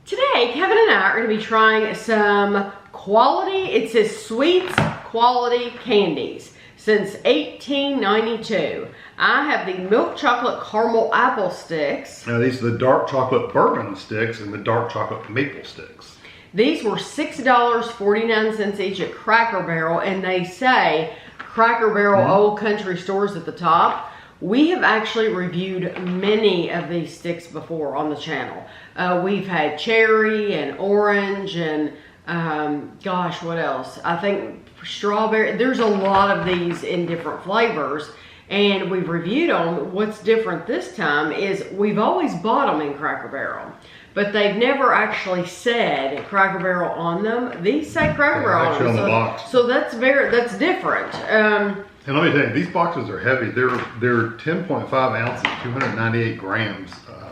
Today, Kevin and I are going to be trying some quality, it says sweets quality candies since 1892. I have the milk chocolate caramel apple sticks. Now these are the dark chocolate bourbon sticks and the dark chocolate maple sticks. These were $6.49 each at Cracker Barrel, and they say Cracker Barrel Old Country Stores at the top. We have actually reviewed many of these sticks before on the channel. We've had cherry and orange and gosh, what else? I think strawberry. There's a lot of these in different flavors, and we've reviewed them. What's different this time is we've always bought them in Cracker Barrel, but they've never actually said Cracker Barrel on them. These say Cracker Barrel on the box. So that's different. And let me tell you, these boxes are heavy. They're 10.5 ounces, 298 grams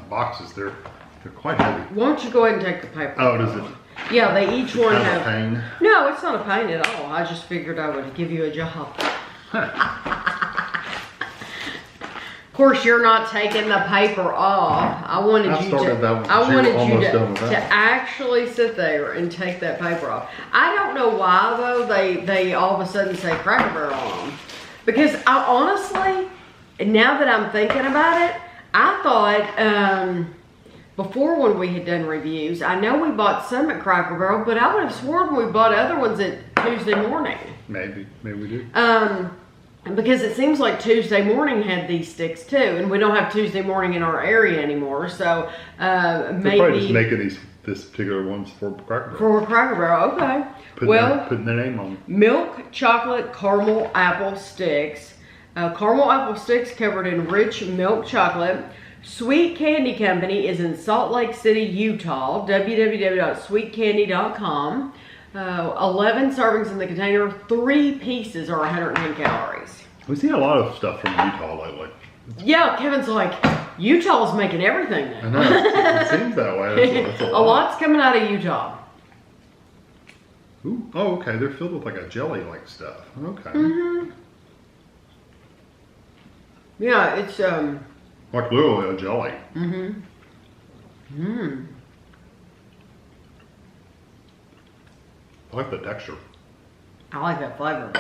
boxes. They're quite heavy. Why don't you go ahead and take the paper? Oh, does it? Yeah, they each one have. A pain. No, it's not a pain at all. I just figured I would give you a job. Of course, you're not taking the paper off. I wanted you to actually sit there and take that paper off. I don't know why though they all of a sudden say Cracker Barrel on them. Because I honestly, now that I'm thinking about it, I thought before when we had done reviews, I know we bought some at Cracker Barrel, but I would have sworn we bought other ones at Tuesday Morning. Maybe we did. Because it seems like Tuesday Morning had these sticks too, and we don't have Tuesday Morning in our area anymore, so maybe they're probably just making this particular ones for Cracker Barrel. For Cracker Barrel, okay. Putting their name on them. Milk chocolate caramel apple sticks. Caramel apple sticks covered in rich milk chocolate. Sweet Candy Company is in Salt Lake City, Utah. www.sweetcandy.com. 11 servings in the container. 3 pieces are 110 calories. We've seen a lot of stuff from Utah lately. Yeah, Kevin's like, Utah's making everything now. I know, it seems that way. That's a lot. A lot's coming out of Utah. Ooh, oh, okay. They're filled with like a jelly-like stuff. Okay. Mm-hmm. Yeah, it's like literally a jelly. Mm-hmm. Mm. I like the texture. I like that flavor.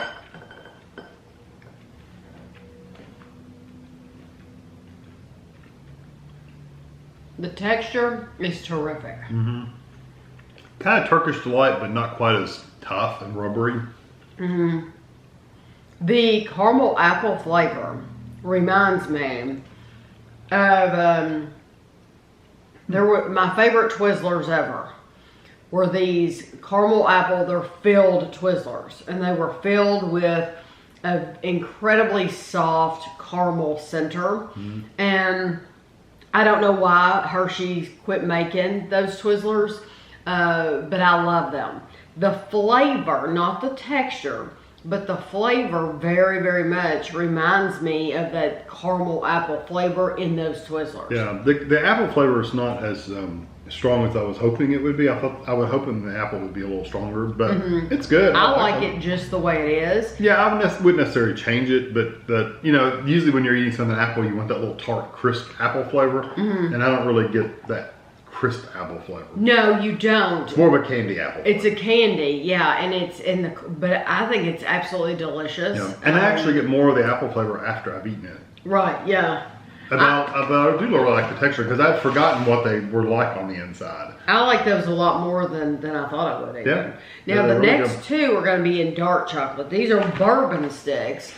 The texture is terrific. Mm-hmm. Kind of Turkish delight, but not quite as tough and rubbery. Mm-hmm. The caramel apple flavor reminds me of my favorite Twizzlers ever were these caramel apple. They're filled Twizzlers, and they were filled with an incredibly soft caramel center. Mm-hmm. And I don't know why Hershey's quit making those Twizzlers. But I love them. The flavor, not the texture, but the flavor very, very much reminds me of that caramel apple flavor in those Twizzlers. Yeah, the apple flavor is not as strong as I was hoping it would be. I was hoping the apple would be a little stronger, but it's good. I like it just the way it is. Yeah, I wouldn't necessarily change it, but you know, usually when you're eating something apple, you want that little tart, crisp apple flavor, and I don't really get that crisp apple flavor. No, you don't. It's more of a candy apple flavor. It's a candy, yeah, and it's but I think it's absolutely delicious. Yeah. And I actually get more of the apple flavor after I've eaten it. Right, yeah. But I do really like the texture because I'd forgotten what they were like on the inside. I like those a lot more than I thought I would. Yeah. Now the next two are going to be in dark chocolate. These are bourbon sticks.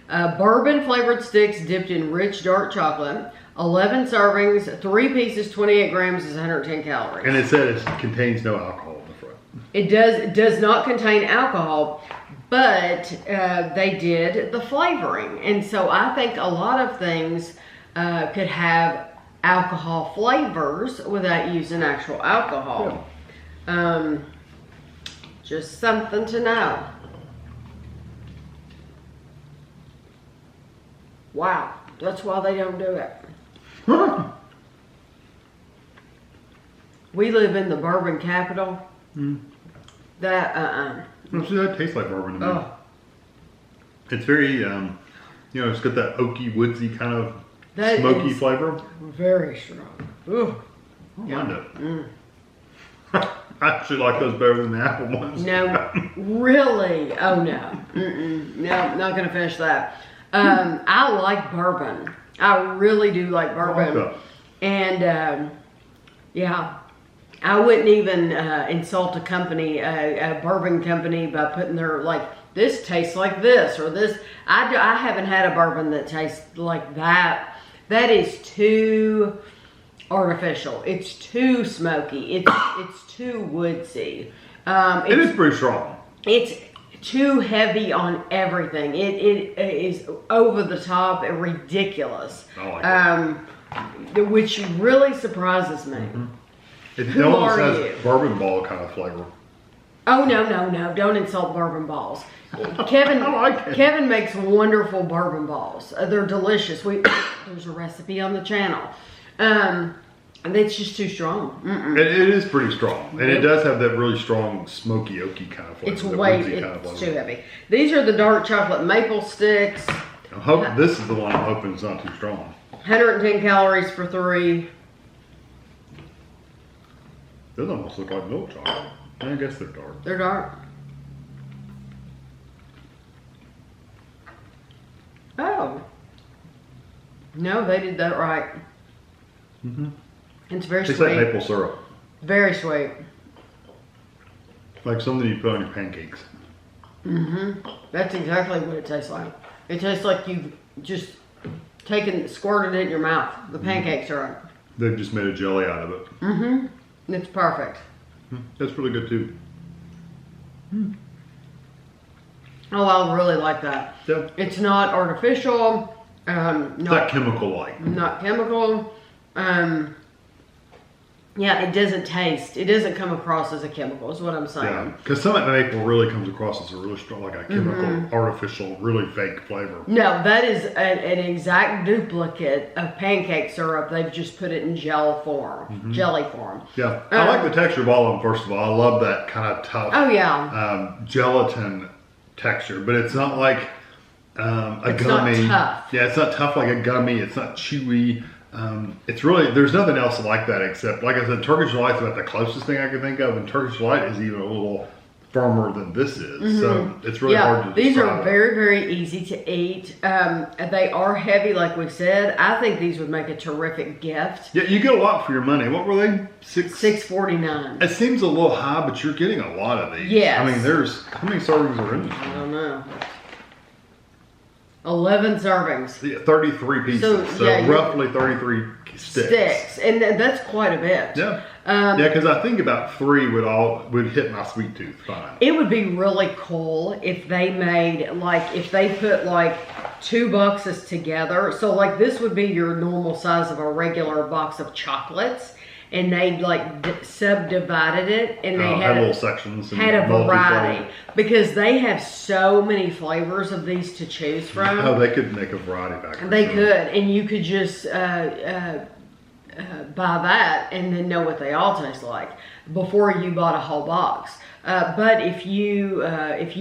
Bourbon flavored sticks dipped in rich dark chocolate. 11 servings, 3 pieces, 28 grams is 110 calories. And it said it contains no alcohol in the front. It does not contain alcohol, but they did the flavoring. And so I think a lot of things could have alcohol flavors without using actual alcohol. Yeah. Just something to know. Wow, that's why they don't do it. We live in the bourbon capital. That See, that tastes like bourbon to me. Oh. It's very you know, it's got that oaky, woodsy kind of smoky flavor. Very strong. Ooh. I don't mind it. I actually like those better than the apple ones. No, really? Oh no. No, not gonna finish that. I like bourbon. I really do like bourbon. Okay. And yeah, I wouldn't even insult a company, a bourbon company, by putting their like, this tastes like this or this. I haven't had a bourbon that tastes like that. That is too artificial. It's too smoky. It's too woodsy. It is pretty strong. It's too heavy on everything. It is over the top and ridiculous. I like it. Which really surprises me. It Who almost are has you? bourbon ball kind of flavor. Oh no! Don't insult bourbon balls. Kevin, I like it. Kevin makes wonderful bourbon balls. They're delicious. There's a recipe on the channel. And it's just too strong. It is pretty strong, and it does have that really strong smoky, oaky kind of flavor. It's that way, woodsy it's kind of flavor. too heavy. These are the dark chocolate maple sticks. I'm hoping this is the one I'm hoping it's not too strong. 110 calories for 3. Those almost look like milk chocolate. I guess they're dark. They're dark. Oh. No, they did that right. It's very Tastes like sweet. maple syrup, Very sweet. like something you put on your pancakes. That's exactly what it tastes like. It tastes like you've just squirted it in your mouth. The pancake syrup. They've just made a jelly out of it. It's perfect. That's really good too. Oh, I really like that. Yeah. It's not artificial. It's not Not chemical-like. not chemical. Yeah, it doesn't taste. It doesn't come across as a chemical. Is what I'm saying. Yeah, because some maple really comes across as a really strong, like a chemical, artificial, really fake flavor. No, that is an exact duplicate of pancake syrup. They've just put it in jelly form. Yeah, I like the texture of all of them. First of all, I love that kind of tough, Oh yeah, gelatin texture, but it's not like a It's gummy. not tough. Yeah, it's not tough like a gummy. It's not chewy. It's really, there's nothing else like that except, like I said, Turkish Delight's about the closest thing I can think of, and Turkish Delight is even a little firmer than this is. So it's really hard to these describe. are very, very easy to eat. They are heavy, like we said. I think these would make a terrific gift. Yeah, you get a lot for your money. What were they? $6.49. It seems a little high, but you're getting a lot of these. Yes. I mean, how many servings are in this? I don't know. 11 servings. Yeah, 33 pieces. So yeah, roughly 33 sticks. And that's quite a bit. Yeah. Yeah, because I think about 3 would hit my sweet tooth fine. It would be really cool if they made, like, if they put like 2 boxes together. So like this would be your normal size of a regular box of chocolates. And they like subdivided it, and they had little sections. And had a variety multi-flavor. because they have so many flavors of these to choose from. Oh, they could make a variety back there. They could, and you could just buy that and then know what they all taste like before you bought a whole box. But if you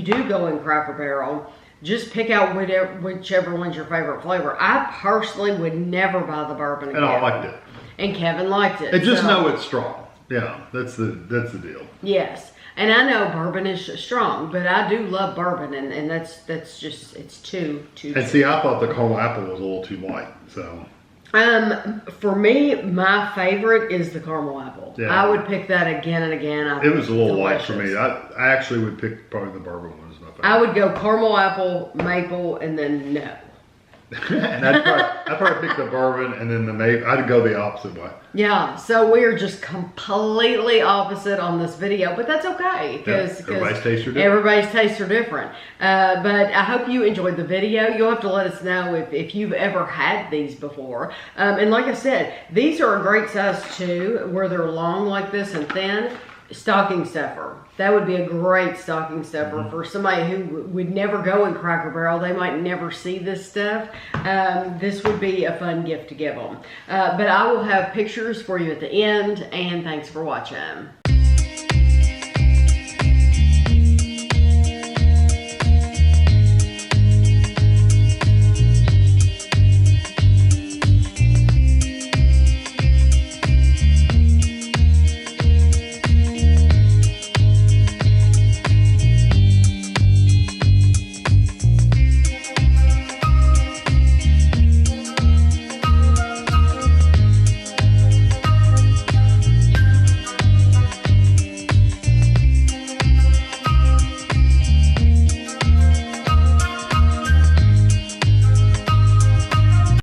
do go in Cracker Barrel, just pick out whichever one's your favorite flavor. I personally would never buy the bourbon again. And I liked it. And Kevin liked it. And just so- know it's strong. Yeah, that's the deal. Yes. And I know bourbon is strong, but I do love bourbon, and that's just, it's too. And see, I thought the caramel apple was a little too light, so. For me, my favorite is the caramel apple. Yeah. I would pick that again and again. It was a little light for delicious. me. I actually would pick probably the bourbon one as my favorite. I would go caramel apple, maple, and then no. And I'd probably pick the bourbon and then the maple. I'd go the opposite way. Yeah, so we are just completely opposite on this video, but that's okay because everybody's tastes are different. Everybody's tastes are different. But I hope you enjoyed the video. You'll have to let us know if you've ever had these before. And like I said, these are a great size too, where they're long like this and thin. Stocking stuffer. That would be a great stocking stuffer for somebody who would never go in Cracker Barrel. They might never see this stuff. This would be a fun gift to give them. But I will have pictures for you at the end, and thanks for watching.